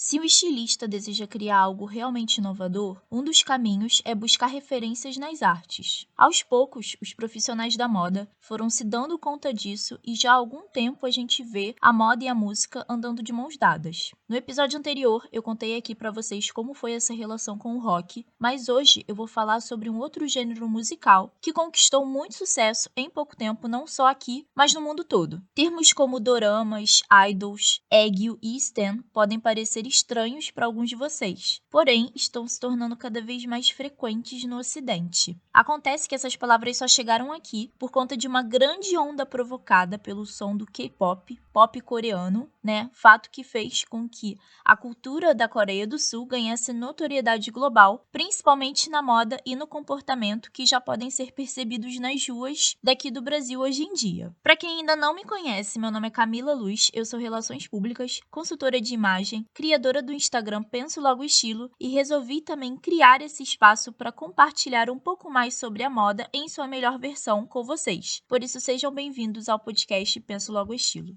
Se o estilista deseja criar algo realmente inovador, um dos caminhos é buscar referências nas artes. Aos poucos, os profissionais da moda foram se dando conta disso e já há algum tempo a gente vê a moda e a música andando de mãos dadas. No episódio anterior, eu contei aqui pra vocês como foi essa relação com o rock, mas hoje eu vou falar sobre um outro gênero musical que conquistou muito sucesso em pouco tempo, não só aqui, mas no mundo todo. Termos como doramas, idols, aegyo e stan podem parecer estranhos para alguns de vocês, porém estão se tornando cada vez mais frequentes no ocidente. Acontece que essas palavras só chegaram aqui por conta de uma grande onda provocada pelo som do K-pop, pop coreano, fato que fez com que a cultura da Coreia do Sul ganhasse notoriedade global, principalmente na moda e no comportamento que já podem ser percebidos nas ruas daqui do Brasil hoje em dia. Para quem ainda não me conhece, meu nome é Camila Luz, eu sou Relações Públicas, consultora de imagem, criadora do Instagram Penso Logo Estilo e resolvi também criar esse espaço para compartilhar um pouco mais sobre a moda em sua melhor versão com vocês. Por isso, sejam bem-vindos ao podcast Penso Logo Estilo.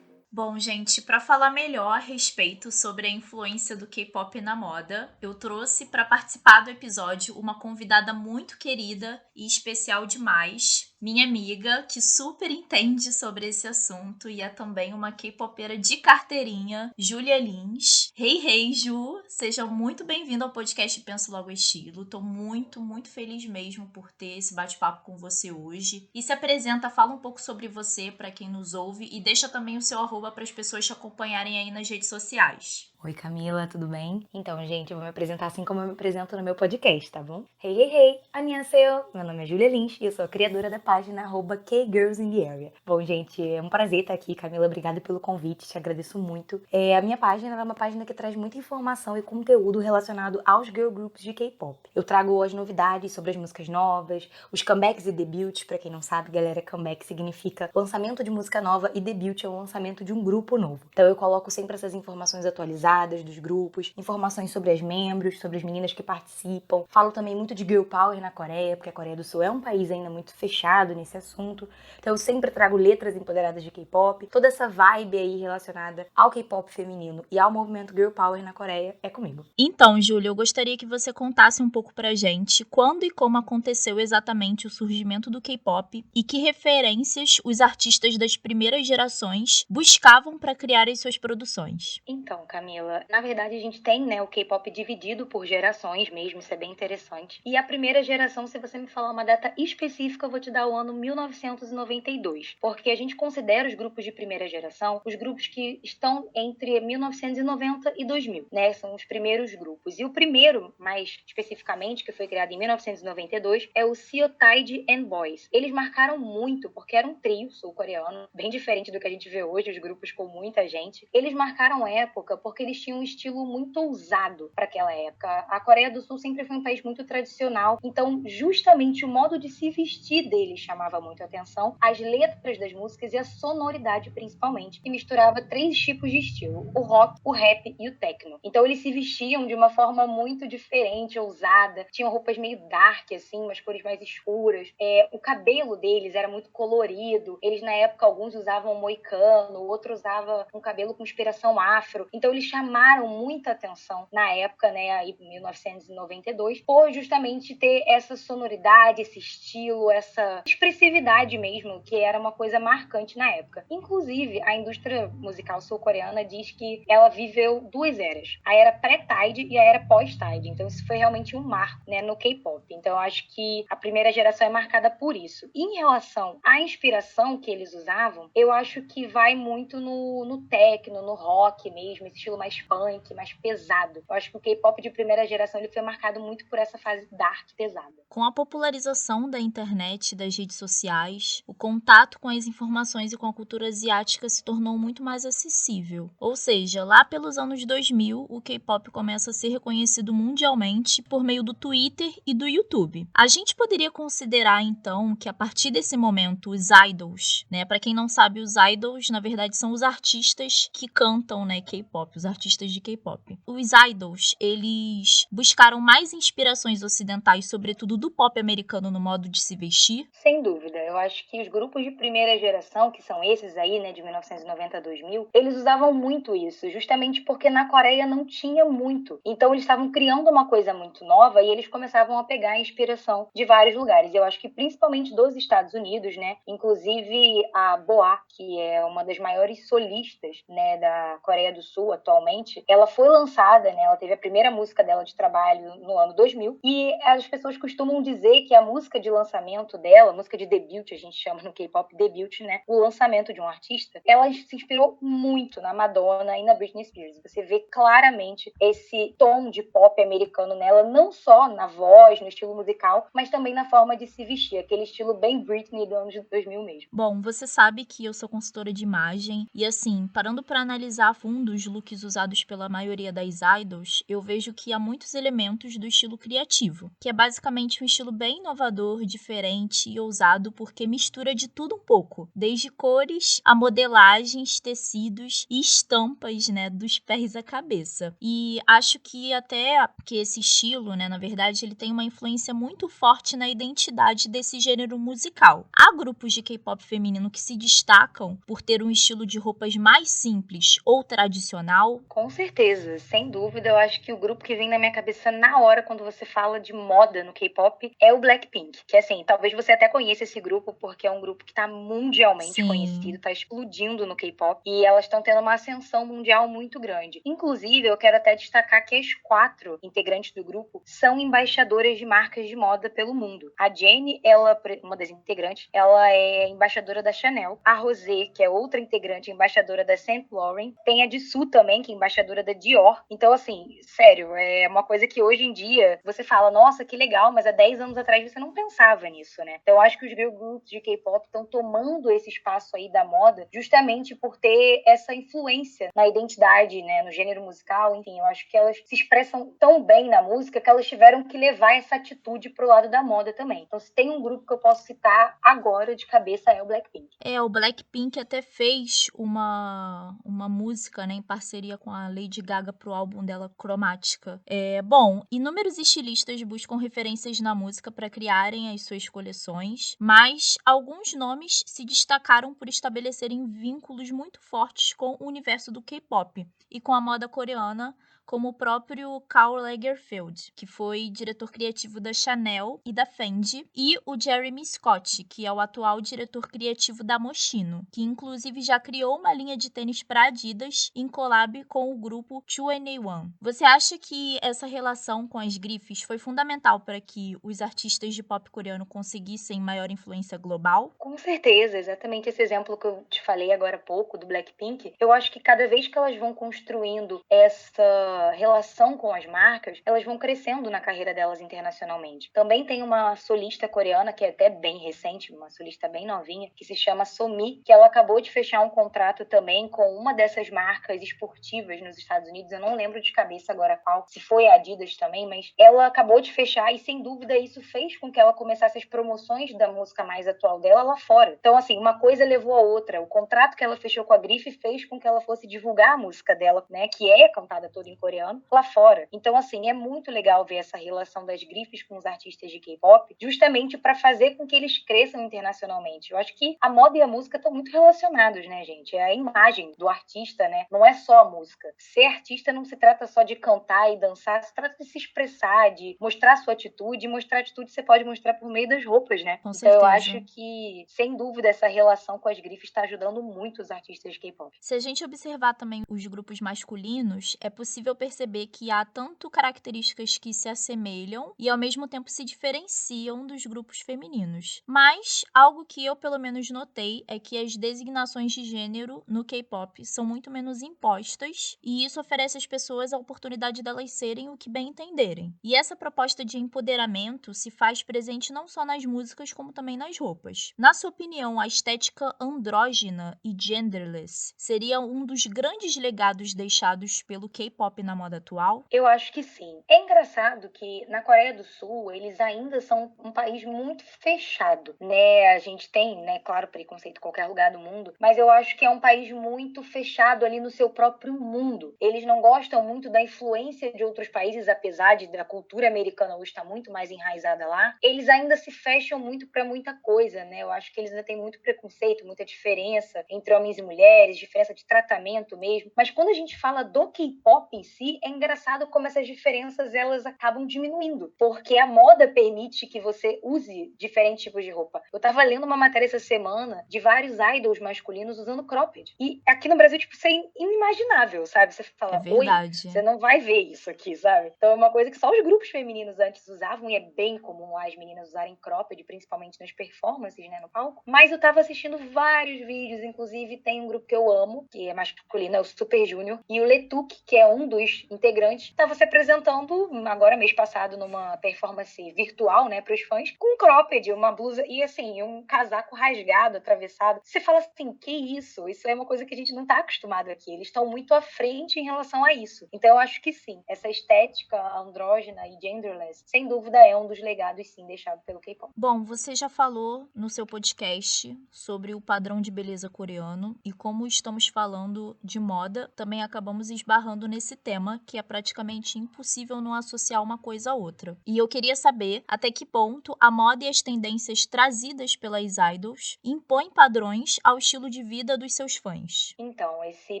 Bom, gente, para falar melhor a respeito sobre a influência do K-pop na moda, eu trouxe para participar do episódio uma convidada muito querida e especial demais, minha amiga, que super entende sobre esse assunto e é também uma K-popera de carteirinha, Júlia Lins. Hey, Ju! Seja muito bem-vinda ao podcast Penso Logo Estilo. Tô muito feliz mesmo por ter esse bate-papo com você hoje. E se apresenta, fala um pouco sobre você para quem nos ouve e deixa também o seu arroba para as pessoas te acompanharem aí nas redes sociais. Oi Camila, tudo bem? Então, gente, eu vou me apresentar assim como eu me apresento no meu podcast, tá bom? Hey, annyeonghaseyo! Meu nome é Júlia Lins e eu sou a criadora da página @kgirlsinthearea. Bom, gente, é um prazer estar aqui, Camila, obrigada pelo convite, te agradeço muito. A minha página é uma página que traz muita informação e conteúdo relacionado aos girl groups de K-pop. Eu trago as novidades sobre as músicas novas, os comebacks e debuts, pra quem não sabe, galera, comeback significa lançamento de música nova e debut é o lançamento de um grupo novo. Então eu coloco sempre essas informações atualizadas dos grupos, informações sobre as membros, sobre as meninas que participam. Falo também muito de Girl Power na Coreia, porque a Coreia do Sul é um país ainda muito fechado nesse assunto. Então eu sempre trago letras empoderadas de K-pop. Toda essa vibe aí relacionada ao K-pop feminino e ao movimento Girl Power na Coreia é comigo. Então, Júlia, eu gostaria que você contasse um pouco pra gente quando e como aconteceu exatamente o surgimento do K-pop e que referências os artistas das primeiras gerações buscavam para criar as suas produções. Então, Camila, na verdade a gente tem, o K-pop dividido por gerações mesmo, isso é bem interessante. E a primeira geração, se você me falar uma data específica, eu vou te dar o ano 1992, porque a gente considera os grupos de primeira geração os grupos que estão entre 1990 e 2000, né? São os primeiros grupos. E o primeiro, mais especificamente, que foi criado em 1992, é o Seotaiji and Boys. Eles marcaram muito porque era um trio sul-coreano, bem diferente do que a gente vê hoje, os grupos com muita gente. Eles marcaram época porque eles tinham um estilo muito ousado para aquela época. A Coreia do Sul sempre foi um país muito tradicional, então justamente o modo de se vestir deles chamava muito a atenção, as letras das músicas e a sonoridade principalmente, que misturava três tipos de estilo: o rock, o rap e o techno. Então eles se vestiam de uma forma muito diferente, ousada, tinham roupas meio dark, assim, umas cores mais escuras. O cabelo deles era muito colorido, eles na época alguns usavam moicano, outros usavam um cabelo com inspiração afro. Então eles chamaram muita atenção na época, aí em 1992, por justamente ter essa sonoridade, esse estilo, essa expressividade mesmo, que era uma coisa marcante na época. Inclusive, a indústria musical sul-coreana diz que ela viveu duas eras: a era pré-Tide e a era pós-Tide. Então isso foi realmente um marco, no K-pop. Então eu acho que a primeira geração é marcada por isso. E em relação à inspiração que eles usavam, eu acho que vai muito no techno, no rock mesmo, esse estilo mais punk, mais pesado. Eu acho que o K-pop de primeira geração ele foi marcado muito por essa fase dark, pesada. Com a popularização da internet e das redes sociais, o contato com as informações e com a cultura asiática se tornou muito mais acessível. Ou seja, lá pelos anos 2000, o K-pop começa a ser reconhecido mundialmente por meio do Twitter e do YouTube. A gente poderia considerar, então, que a partir desse momento, os idols, para quem não sabe, os idols, na verdade, são os artistas que cantam, K-pop, os artistas de K-pop. Os idols, eles buscaram mais inspirações ocidentais, sobretudo do pop americano, no modo de se vestir? Sem dúvida, eu acho que os grupos de primeira geração, que são esses aí, né, de 1990 a 2000, eles usavam muito isso, justamente porque na Coreia não tinha muito. Então eles estavam criando uma coisa muito nova e eles começavam a pegar a inspiração de vários lugares. Eu acho que principalmente dos Estados Unidos, né, inclusive a Boa, que é uma das maiores solistas, né, da Coreia do Sul atualmente, ela foi lançada, né, ela teve a primeira música dela de trabalho no ano 2000 e as pessoas costumam dizer que a música de lançamento dela, música de debut, a gente chama no K-pop debut, né? O lançamento de um artista, ela se inspirou muito na Madonna e na Britney Spears. Você vê claramente esse tom de pop americano nela, não só na voz, no estilo musical, mas também na forma de se vestir, aquele estilo bem Britney do ano de 2000 mesmo. Bom, você sabe que eu sou consultora de imagem e assim, parando para analisar a fundo os looks usados pela maioria das idols, eu vejo que há muitos elementos do estilo criativo, que é basicamente um estilo bem inovador, diferente e ousado porque mistura de tudo um pouco, desde cores a modelagens, tecidos e estampas, né, dos pés à cabeça. E acho que até que esse estilo, né, na verdade, ele tem uma influência muito forte na identidade desse gênero musical. Há grupos de K-pop feminino que se destacam por ter um estilo de roupas mais simples ou tradicional? Com certeza, sem dúvida, eu acho que o grupo que vem na minha cabeça na hora quando você fala de moda no K-pop é o Blackpink, que assim, talvez você até conheça esse grupo porque é um grupo que tá mundialmente conhecido, Sim. tá explodindo no K-pop e elas estão tendo uma ascensão mundial muito grande. Inclusive, eu quero até destacar que as 4 integrantes do grupo são embaixadoras de marcas de moda pelo mundo. A Jennie, ela, uma das integrantes, ela é embaixadora da Chanel. A Rosé, que é outra integrante, embaixadora da Saint Laurent. Tem a Jisoo também, que é embaixadora da Dior. Então, assim, sério, é uma coisa que hoje em dia você fala, nossa, que legal, mas há 10 anos atrás você não pensava nisso, né? Então, eu acho que os girl groups de K-pop estão tomando esse espaço aí da moda justamente por ter essa influência na identidade, né, no gênero musical. Enfim, eu acho que elas se expressam tão bem na música que elas tiveram que levar essa atitude pro lado da moda também. Então, se tem um grupo que eu posso citar agora de cabeça é o Blackpink. O Blackpink até fez uma música, né, em parceria com a Lady Gaga pro álbum dela, Chromatica. Bom, inúmeros estilistas buscam referências na música para criarem as suas coleções, mas alguns nomes se destacaram por estabelecerem vínculos muito fortes com o universo do K-pop e com a moda coreana, como o próprio Karl Lagerfeld, que foi diretor criativo da Chanel e da Fendi, e o Jeremy Scott, que é o atual diretor criativo da Moschino, que inclusive já criou uma linha de tênis para Adidas em collab com o grupo 2NE1. Você acha que essa relação com as grifes foi fundamental para que os artistas de pop coreano conseguissem maior influência global? Com certeza, exatamente esse exemplo que eu te falei agora há pouco do Blackpink, eu acho que cada vez que elas vão construindo essa relação com as marcas, elas vão crescendo na carreira delas internacionalmente. Também tem uma solista coreana que é até bem recente, uma solista bem novinha, que se chama Somi, que ela acabou de fechar um contrato também com uma dessas marcas esportivas nos Estados Unidos. Eu não lembro de cabeça agora qual, se foi a Adidas também, mas ela acabou de fechar e sem dúvida isso fez com que ela começasse as promoções da música mais atual dela lá fora. Então, assim, uma coisa levou a outra. O contrato que ela fechou com a Grife fez com que ela fosse divulgar a música dela, né, que é cantada toda em coreano, lá fora. Então, assim, é muito legal ver essa relação das grifes com os artistas de K-pop, justamente para fazer com que eles cresçam internacionalmente. Eu acho que a moda e a música estão muito relacionados, né, gente? É a imagem do artista, né? Não é só a música. Ser artista não se trata só de cantar e dançar, se trata de se expressar, de mostrar sua atitude, e mostrar atitude você pode mostrar por meio das roupas, né? Com Então eu certeza. acho que, sem dúvida, essa relação com as grifes está ajudando muito os artistas de K-pop. Se a gente observar também os grupos masculinos, é possível perceber que há tanto características que se assemelham e ao mesmo tempo se diferenciam dos grupos femininos. Mas algo que eu pelo menos notei é que as designações de gênero no K-pop são muito menos impostas e isso oferece às pessoas a oportunidade delas serem o que bem entenderem. E essa proposta de empoderamento se faz presente não só nas músicas como também nas roupas. Na sua opinião, a estética andrógina e genderless seria um dos grandes legados deixados pelo K-pop na moda atual? Eu acho que sim. É engraçado que na Coreia do Sul, eles ainda são um país muito fechado, né? A gente tem, né, claro, preconceito em qualquer lugar do mundo, mas eu acho que é um país muito fechado ali no seu próprio mundo. Eles não gostam muito da influência de outros países, apesar de da cultura americana hoje estar muito mais enraizada lá. Eles ainda se fecham muito para muita coisa, né? Eu acho que eles ainda têm muito preconceito, muita diferença entre homens e mulheres, diferença de tratamento mesmo. Mas quando a gente fala do K-pop em si, é engraçado como essas diferenças elas acabam diminuindo, porque a moda permite que você use diferentes tipos de roupa. Eu tava lendo uma matéria essa semana de vários idols masculinos usando cropped. E aqui no Brasil, tipo, isso é inimaginável, sabe? Você É fala, oi, verdade. você não vai ver isso aqui, sabe? Então é uma coisa que só os grupos femininos antes usavam, e é bem comum lá as meninas usarem cropped, principalmente nas performances, né, no palco. Mas eu tava assistindo vários vídeos, inclusive tem um grupo que eu amo, que é masculino, é o Super Junior, e o Letuk, que é um dos integrantes, estava se apresentando agora mês passado numa performance virtual, né, para os fãs, com um cropped, uma blusa e assim, um casaco rasgado, atravessado. Você fala assim, que isso? Isso é uma coisa que a gente não tá acostumado aqui. Eles estão muito à frente em relação a isso. Então eu acho que sim, essa estética andrógena e genderless, sem dúvida é um dos legados sim deixado pelo K-pop. Bom, você já falou no seu podcast sobre o padrão de beleza coreano e como estamos falando de moda, também acabamos esbarrando nesse tema que é praticamente impossível não associar uma coisa a outra. E eu queria saber até que ponto a moda e as tendências trazidas pelas idols impõem padrões ao estilo de vida dos seus fãs. Então, esse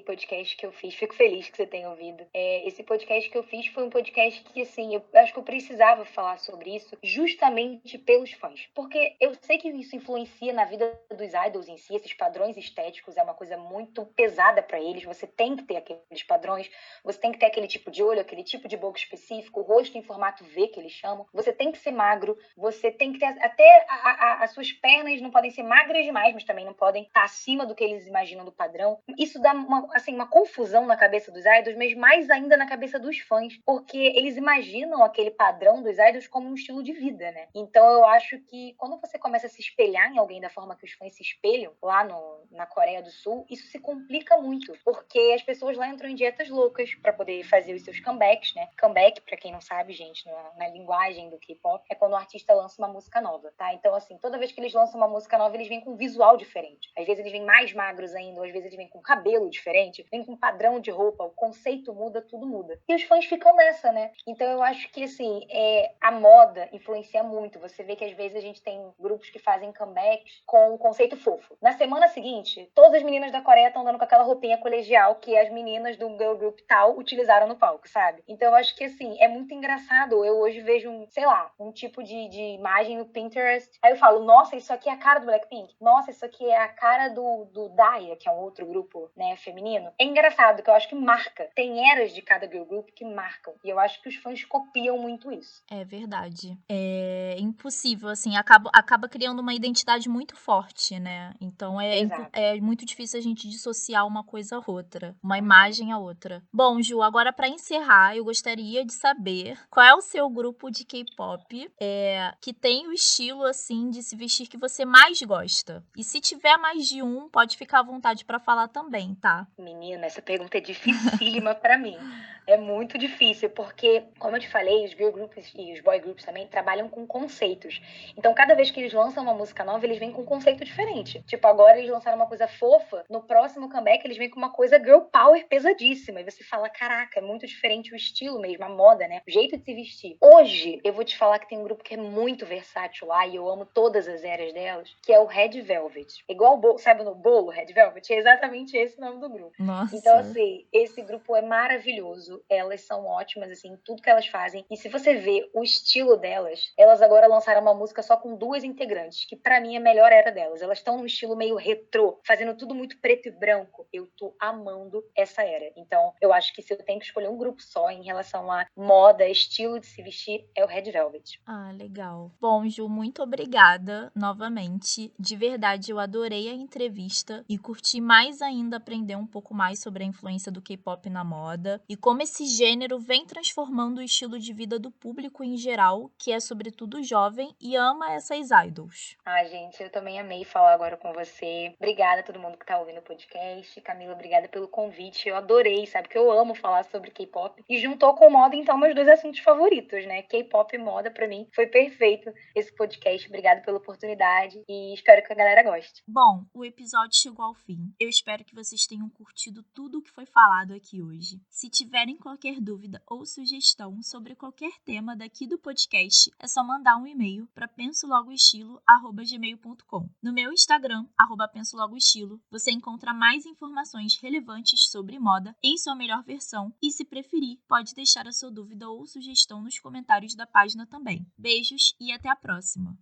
podcast que eu fiz, fico feliz que você tenha ouvido. Esse podcast que eu fiz foi um podcast que, assim, eu acho que eu precisava falar sobre isso justamente pelos fãs. Porque eu sei que isso influencia na vida dos idols em si, esses padrões estéticos é uma coisa muito pesada pra eles. Você tem que ter aqueles padrões, você tem que ter aquele tipo de olho, aquele tipo de boca específico, o rosto em formato V, que eles chamam. Você tem que ser magro, você tem que ter até as suas pernas não podem ser magras demais, mas também não podem estar acima do que eles imaginam do padrão. Isso dá uma confusão na cabeça dos idols, mas mais ainda na cabeça dos fãs, porque eles imaginam aquele padrão dos idols como um estilo de vida, né? Então eu acho que quando você começa a se espelhar em alguém da forma que os fãs se espelham lá na Coreia do Sul, isso se complica muito, porque as pessoas lá entram em dietas loucas para poder fazer os seus comebacks, né? Comeback, pra quem não sabe, gente, na linguagem do K-pop, é quando o artista lança uma música nova, tá? Então, assim, toda vez que eles lançam uma música nova, eles vêm com um visual diferente. Às vezes eles vêm mais magros ainda, ou às vezes eles vêm com cabelo diferente, vêm com padrão de roupa, o conceito muda, tudo muda. E os fãs ficam nessa, né? Então eu acho que, assim, a moda influencia muito. Você vê que às vezes a gente tem grupos que fazem comebacks com um conceito fofo. Na semana seguinte, todas as meninas da Coreia estão andando com aquela roupinha colegial que as meninas do girl group tal utilizaram no palco, sabe? Então eu acho que, assim, é muito engraçado. Eu hoje vejo um tipo de imagem no Pinterest. Aí eu falo, nossa, isso aqui é a cara do Blackpink. Nossa, isso aqui é a cara do Daya, que é um outro grupo, né, feminino. É engraçado, que eu acho que marca. Tem eras de cada girl group que marcam. E eu acho que os fãs copiam muito isso. É verdade. É impossível, assim, acaba criando uma identidade muito forte, né? Então Exato. é muito difícil a gente dissociar uma coisa a outra, uma imagem a outra. Bom, Ju, agora para encerrar, eu gostaria de saber qual é o seu grupo de K-pop que tem o estilo, assim, de se vestir que você mais gosta. E se tiver mais de um, pode ficar à vontade para falar também, tá? Menina, essa pergunta é dificílima pra mim. É muito difícil, porque, como eu te falei, os girl groups e os boy groups também trabalham com conceitos. Então, cada vez que eles lançam uma música nova, eles vêm com um conceito diferente. Tipo, agora eles lançaram uma coisa fofa, no próximo comeback eles vêm com uma coisa girl power pesadíssima. E você fala, caraca, é muito diferente o estilo mesmo, a moda, né? O jeito de se vestir. Hoje, eu vou te falar que tem um grupo que é muito versátil lá, e eu amo todas as eras delas, que é o Red Velvet. Igual o bolo, sabe no bolo, Red Velvet? É exatamente esse o nome do grupo. Então, Nossa. assim, esse grupo é maravilhoso. Elas são ótimas, assim, em tudo que elas fazem. E se você vê o estilo delas, elas agora lançaram uma música só com duas integrantes, que pra mim é a melhor era delas. Elas estão num estilo meio retrô, fazendo tudo muito preto e branco. Eu tô amando essa era. Então, eu acho que se eu tenho que escolher um grupo só em relação a moda, estilo de se vestir, é o Red Velvet. Ah, legal. Bom, Ju, muito obrigada novamente. De verdade, eu adorei a entrevista e curti mais ainda aprender um pouco mais sobre a influência do K-pop na moda e como esse gênero vem transformando o estilo de vida do público em geral, que é sobretudo jovem e ama essas idols. Gente, eu também amei falar agora com você. Obrigada a todo mundo que tá ouvindo o podcast. Camila, obrigada pelo convite. Eu adorei, sabe que eu amo falar sobre K-pop. E juntou com moda, então, meus dois assuntos favoritos, né? K-pop e moda, pra mim, foi perfeito esse podcast. Obrigada pela oportunidade e espero que a galera goste. Bom, o episódio chegou ao fim. Eu espero que vocês tenham curtido tudo o que foi falado aqui hoje. Se tiverem qualquer dúvida ou sugestão sobre qualquer tema daqui do podcast, é só mandar um e-mail para pensologoestilo@gmail.com. No meu Instagram, @pensologoestilo, você encontra mais informações relevantes sobre moda em sua melhor versão e, se preferir, pode deixar a sua dúvida ou sugestão nos comentários da página também. Beijos e até a próxima!